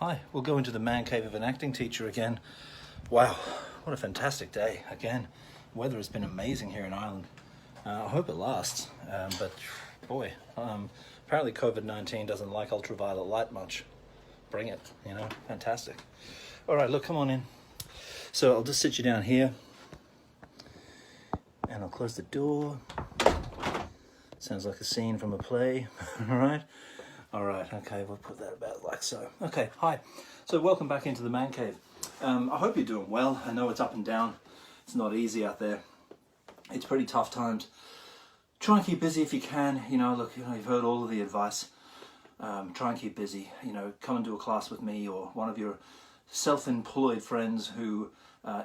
Hi, we'll go into the man cave of an acting teacher again. Wow, what a fantastic day again. Weather has been amazing here in Ireland. I hope it lasts, but boy, apparently COVID-19 doesn't like ultraviolet light much. Bring it, fantastic. All right, look, come on in. So I'll just sit you down here and I'll close the door. Sounds like a scene from a play, all right? All right, okay, we'll put that about like so. Okay, hi. So welcome back into the man cave. I hope you're doing well. I know it's up and down. It's not easy out there. It's pretty tough times. Try and keep busy if you can. Look, you've heard all of the advice. Try and keep busy. Come and do a class with me or one of your self-employed friends who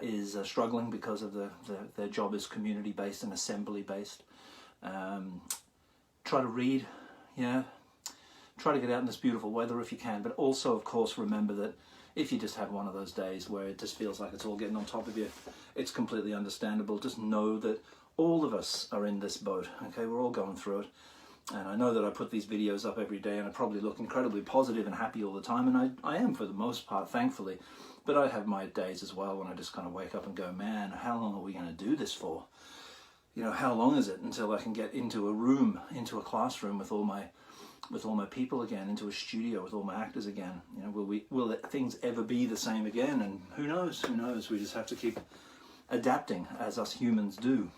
is struggling because of their job is community-based and assembly-based. Try to read, Try to get out in this beautiful weather if you can, but also, of course, remember that if you just have one of those days where it just feels like it's all getting on top of you, it's completely understandable. Just know that all of us are in this boat, okay? We're all going through it. And I know that I put these videos up every day and I probably look incredibly positive and happy all the time, and I am for the most part, thankfully. But I have my days as well when I just kind of wake up and go, man, how long are we going to do this for? How long is it until I can get into a room, into a classroom with all my people again, into a studio with all my actors again? Will things ever be the same again? And who knows? We just have to keep adapting as us humans do.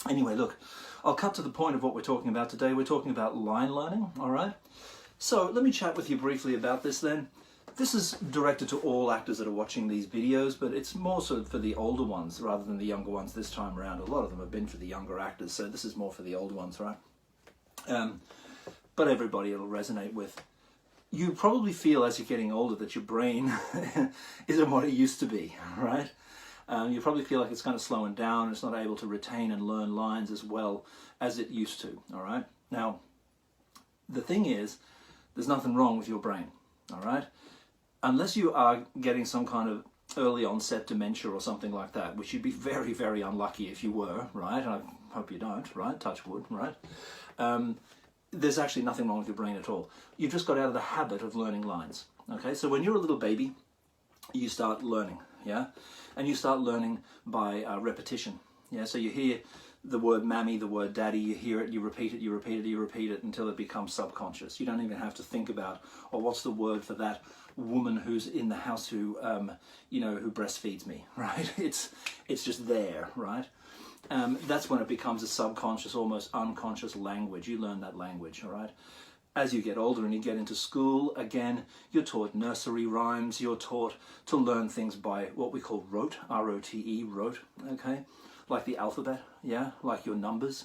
Anyway, look, I'll cut to the point of what we're talking about today. We're talking about line learning, all right? So let me chat with you briefly about this then. This is directed to all actors that are watching these videos, but it's more so for the older ones rather than the younger ones this time around. A lot of them have been for the younger actors, so this is more for the older ones, right? But everybody it'll resonate with. You probably feel as you're getting older that your brain isn't what it used to be, right? You probably feel like it's kind of slowing down. It's not able to retain and learn lines as well as it used to, all right? Now, the thing is, there's nothing wrong with your brain, all right? Unless you are getting some kind of early onset dementia or something like that, which you'd be very, very unlucky if you were, right? I hope you don't, right? Touch wood, right? There's actually nothing wrong with your brain at all. You've just got out of the habit of learning lines, okay? So when you're a little baby, you start learning, yeah? And you start learning by repetition, yeah? So you hear the word mammy, the word daddy, you hear it, you repeat it, you repeat it, you repeat it until it becomes subconscious. You don't even have to think about, what's the word for that woman who's in the house who, who breastfeeds me, right? It's just there, right? That's when it becomes a subconscious, almost unconscious language. You learn that language, all right? As you get older and you get into school, again, you're taught nursery rhymes. You're taught to learn things by what we call rote, R-O-T-E, rote, okay? Like the alphabet, yeah? Like your numbers.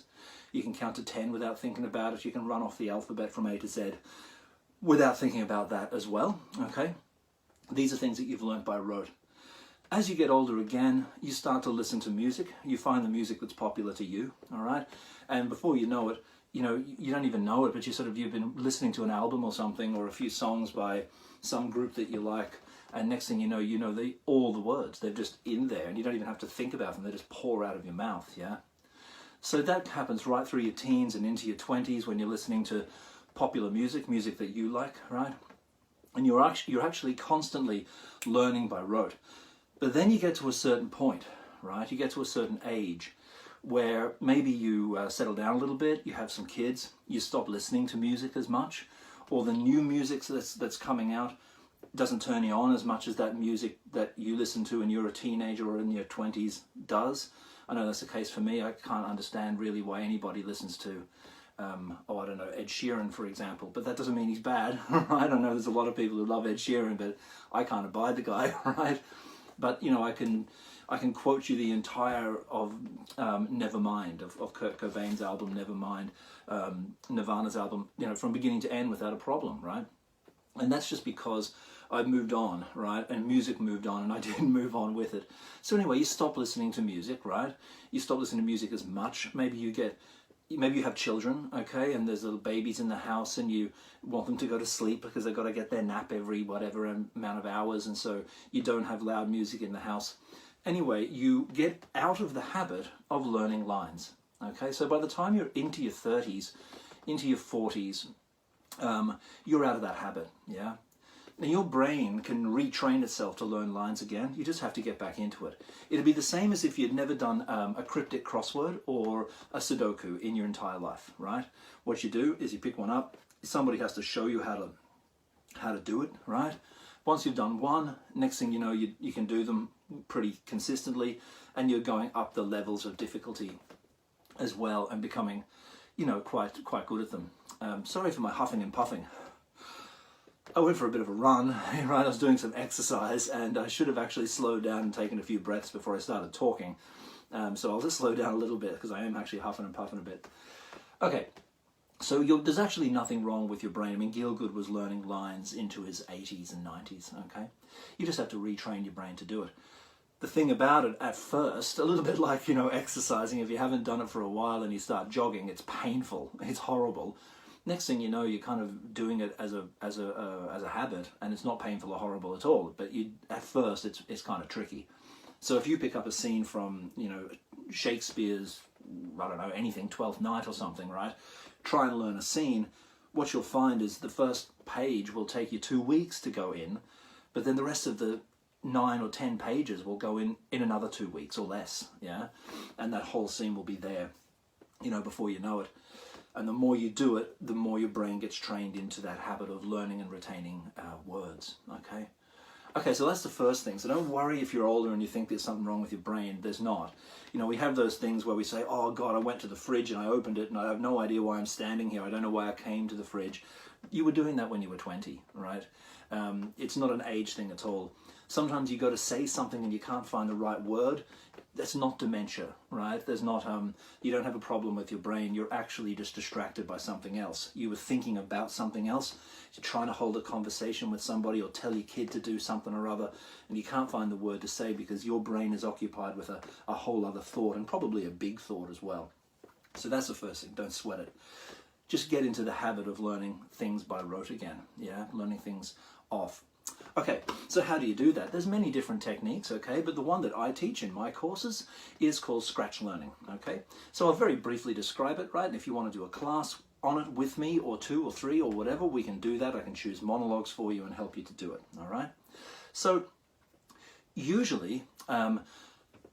You can count to 10 without thinking about it. You can run off the alphabet from A to Z without thinking about that as well, okay? These are things that you've learned by rote. As you get older again, you start to listen to music. You find the music that's popular to you, all right? And before you know it, you don't even know it, but you've been listening to an album or something, or a few songs by some group that you like, and next thing you know all the words. They're just in there, and you don't even have to think about them. They just pour out of your mouth, yeah? So that happens right through your teens and into your 20s when you're listening to popular music that you like, right? And you're actually constantly learning by rote. But then you get to a certain point, right? You get to a certain age where maybe you settle down a little bit, you have some kids, you stop listening to music as much, or the new music that's coming out doesn't turn you on as much as that music that you listen to when you're a teenager or in your 20s does. I know that's the case for me. I can't understand really why anybody listens to, Ed Sheeran, for example, but that doesn't mean he's bad, right? I know there's a lot of people who love Ed Sheeran, but I can't abide the guy, right? But, I can quote you the entire of Nevermind, of Kurt Cobain's album Nevermind, Nirvana's album, from beginning to end without a problem, right? And that's just because I moved on, right? And music moved on, and I didn't move on with it. So anyway, you stop listening to music, right? You stop listening to music as much. Maybe you have children, okay, and there's little babies in the house and you want them to go to sleep because they've got to get their nap every whatever amount of hours, and so you don't have loud music in the house. Anyway, you get out of the habit of learning lines, okay? So by the time you're into your 30s, into your 40s, you're out of that habit, yeah? Now your brain can retrain itself to learn lines again. You just have to get back into it. It'd be the same as if you'd never done a cryptic crossword or a Sudoku in your entire life, right? What you do is you pick one up. Somebody has to show you how to do it, right? Once you've done one, next thing you know, you can do them pretty consistently, and you're going up the levels of difficulty as well and becoming, you know, quite good at them. Sorry for my huffing and puffing. I went for a bit of a run, right? I was doing some exercise, and I should have actually slowed down and taken a few breaths before I started talking. So I'll just slow down a little bit because I am actually huffing and puffing a bit. Okay, so there's actually nothing wrong with your brain. I mean, Gielgud was learning lines into his 80s and 90s, okay? You just have to retrain your brain to do it. The thing about it at first, a little bit like, you know, exercising, if you haven't done it for a while and you start jogging, it's painful, it's horrible. Next thing you know, you're kind of doing it as a habit, and it's not painful or horrible at all. But at first, it's kind of tricky. So if you pick up a scene from, you know, Shakespeare's, I don't know, anything, Twelfth Night or something, right? Try and learn a scene. What you'll find is the first page will take you 2 weeks to go in, but then the rest of the 9 or 10 pages will go in another 2 weeks or less, yeah? And that whole scene will be there, you know, before you know it. And the more you do it, the more your brain gets trained into that habit of learning and retaining words, okay? Okay, so that's the first thing. So don't worry if you're older and you think there's something wrong with your brain. There's not. You know, we have those things where we say, oh God, I went to the fridge and I opened it and I have no idea why I'm standing here. I don't know why I came to the fridge. You were doing that when you were 20, right? It's not an age thing at all. Sometimes you go to say something and you can't find the right word. That's not dementia, right? There's not, you don't have a problem with your brain. You're actually just distracted by something else. You were thinking about something else. You're trying to hold a conversation with somebody or tell your kid to do something or other, and you can't find the word to say because your brain is occupied with a whole other thought, and probably a big thought as well. So that's the first thing. Don't sweat it. Just get into the habit of learning things by rote again, yeah? Learning things off. Okay, so how do you do that? There's many different techniques, okay, but the one that I teach in my courses is called Scratch Learning, okay? So I'll very briefly describe it, right? And if you want to do a class on it with me, or 2 or 3 or whatever, we can do that. I can choose monologues for you and help you to do it, all right? So usually,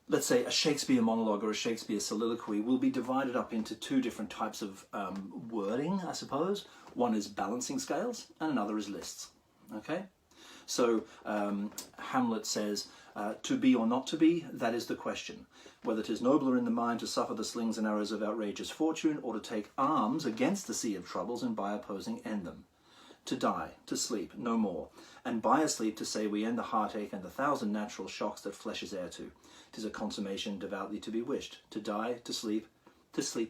let's say a Shakespeare monologue or a Shakespeare soliloquy will be divided up into 2 different types of wording, I suppose. One is balancing scales and another is lists, okay? So Hamlet says, to be or not to be, that is the question. Whether 'tis nobler in the mind to suffer the slings and arrows of outrageous fortune, or to take arms against the sea of troubles and by opposing end them. To die, to sleep, no more, and by a sleep to say we end the heartache and the 1,000 natural shocks that flesh is heir to. 'Tis a consummation devoutly to be wished. To die, to sleep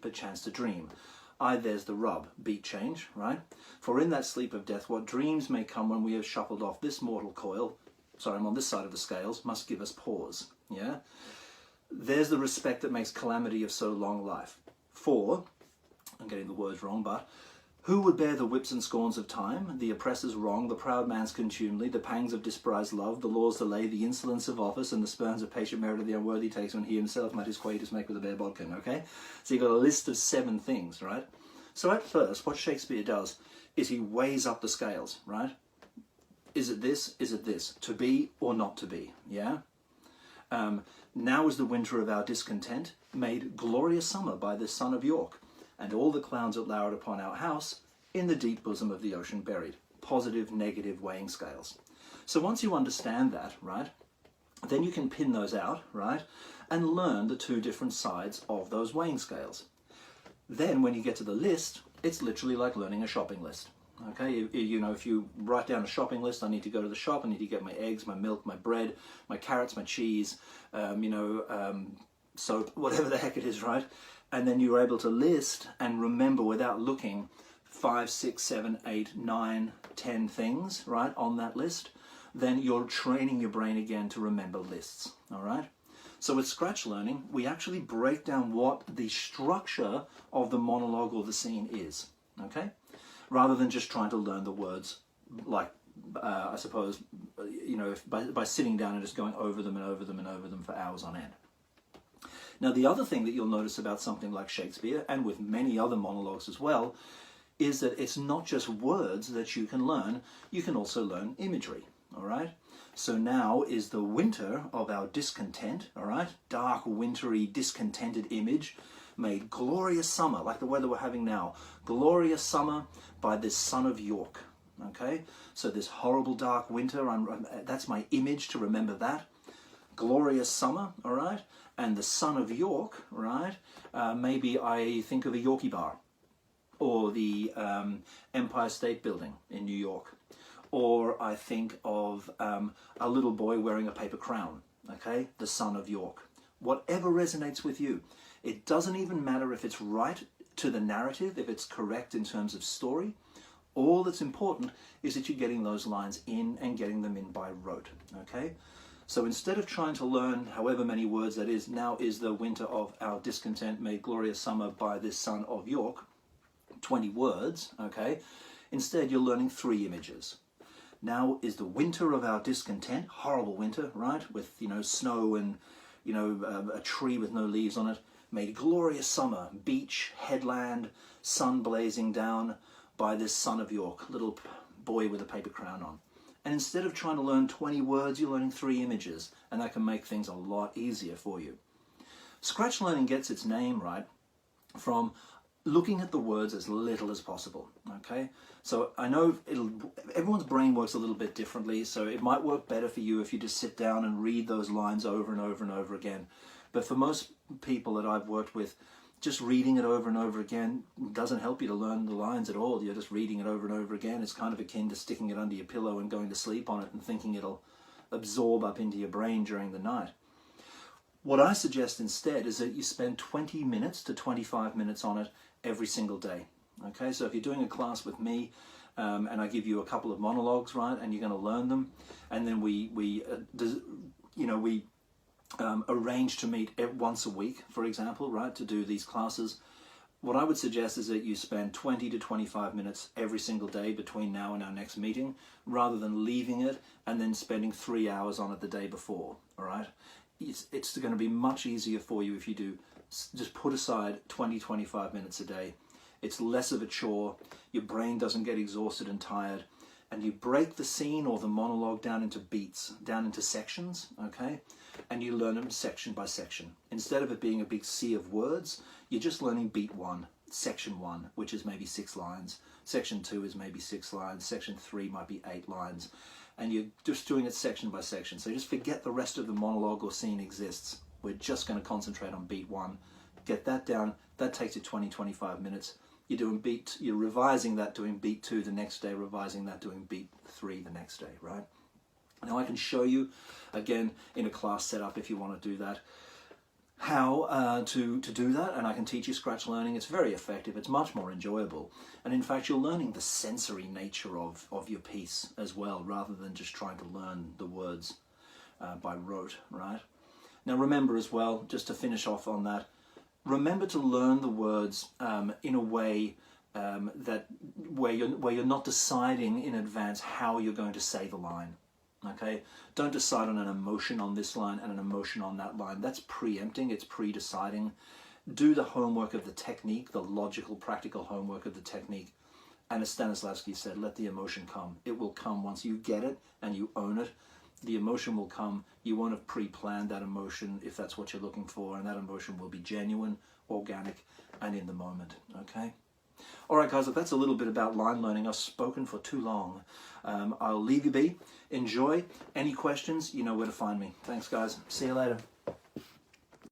perchance to dream. Aye, there's the rub, beat change, right? For in that sleep of death, what dreams may come when we have shuffled off this mortal coil, sorry, I'm on this side of the scales, must give us pause, yeah? There's the respect that makes calamity of so long life. For, I'm getting the words wrong, but, who would bear the whips and scorns of time, the oppressor's wrong, the proud man's contumely, the pangs of disprized love, the law's delay, the insolence of office, and the spurns of patient merit of the unworthy takes when he himself might his quaitors make with a bare bodkin, okay? So you've got a list of 7 things, right? So at first, what Shakespeare does is he weighs up the scales, right? Is it this? Is it this? To be or not to be, yeah? Now is the winter of our discontent made glorious summer by this son of York, and all the clouds that lowered upon our house in the deep bosom of the ocean buried. Positive, negative weighing scales. So once you understand that, right, then you can pin those out, right, and learn the 2 different sides of those weighing scales. Then when you get to the list, it's literally like learning a shopping list. Okay, you know, if you write down a shopping list, I need to go to the shop, I need to get my eggs, my milk, my bread, my carrots, my cheese, soap, whatever the heck it is, right? And then you're able to list and remember without looking 5, 6, 7, 8, 9, 10 things, right, on that list. Then you're training your brain again to remember lists, all right? So with Scratch Learning, we actually break down what the structure of the monologue or the scene is, okay? Rather than just trying to learn the words, like, I suppose, you know, by sitting down and just going over them and over them and over them for hours on end. Now, the other thing that you'll notice about something like Shakespeare, and with many other monologues as well, is that it's not just words that you can learn, you can also learn imagery, all right? So now is the winter of our discontent, all right? Dark, wintry, discontented image made glorious summer, like the weather we're having now. Glorious summer by this son of York, okay? So this horrible dark winter, that's my image to remember that. Glorious summer, all right? And the son of York, right? Maybe I think of a Yorkie bar, or the Empire State Building in New York. Or I think of a little boy wearing a paper crown, okay? The son of York. Whatever resonates with you. It doesn't even matter if it's right to the narrative, if it's correct in terms of story. All that's important is that you're getting those lines in and getting them in by rote, okay? So instead of trying to learn however many words that is, now is the winter of our discontent made glorious summer by this son of York, 20 words, okay? Instead, you're learning 3 images. Now is the winter of our discontent, horrible winter, right? With, snow and, a tree with no leaves on it, made glorious summer, beach, headland, sun blazing down by this son of York, little boy with a paper crown on. And instead of trying to learn 20 words, you're learning 3 images, and that can make things a lot easier for you. Scratch learning gets its name, right, from looking at the words as little as possible, okay? So I know everyone's brain works a little bit differently, so it might work better for you if you just sit down and read those lines over and over and over again. But for most people that I've worked with, just reading it over and over again doesn't help you to learn the lines at all. You're just reading it over and over again. It's kind of akin to sticking it under your pillow and going to sleep on it and thinking it'll absorb up into your brain during the night. What I suggest instead is that you spend 20 minutes to 25 minutes on it every single day. Okay, so if you're doing a class with me and I give you a couple of monologues, right, and you're going to learn them, and then we arrange to meet once a week, for example, right, to do these classes. What I would suggest is that you spend 20 to 25 minutes every single day between now and our next meeting, rather than leaving it and then spending 3 hours on it the day before, all right? It's going to be much easier for you if you do just put aside 20-25 minutes a day. It's less of a chore, your brain doesn't get exhausted and tired, and you break the scene or the monologue down into beats, down into sections, okay? And you learn them section by section. Instead of it being a big sea of words, you're just learning beat 1, section 1, which is maybe 6 lines. Section 2 is maybe 6 lines. Section 3 might be 8 lines. And you're just doing it section by section. So just forget the rest of the monologue or scene exists. We're just going to concentrate on beat 1. Get that down. That takes you 20-25 minutes. You're revising that, doing beat 2 the next day, revising that, doing beat 3 the next day, right? Now I can show you, again, in a class setup if you want to do that, how to do that, and I can teach you Scratch learning. It's very effective. It's much more enjoyable. And in fact, you're learning the sensory nature of your piece as well, rather than just trying to learn the words by rote, right? Now remember as well, just to finish off on that, remember to learn the words in a way where you're not deciding in advance how you're going to say the line. Okay, don't decide on an emotion on this line and an emotion on that line. That's preempting, it's pre-deciding. Do the homework of the technique, the logical, practical homework of the technique. And as Stanislavski said, let the emotion come. It will come once you get it and you own it. The emotion will come. You won't have pre-planned that emotion if that's what you're looking for, and that emotion will be genuine, organic, and in the moment, okay? All right, guys, that's a little bit about line learning. I've spoken for too long. I'll leave you be. Enjoy. Any questions, you know where to find me. Thanks, guys. See you later.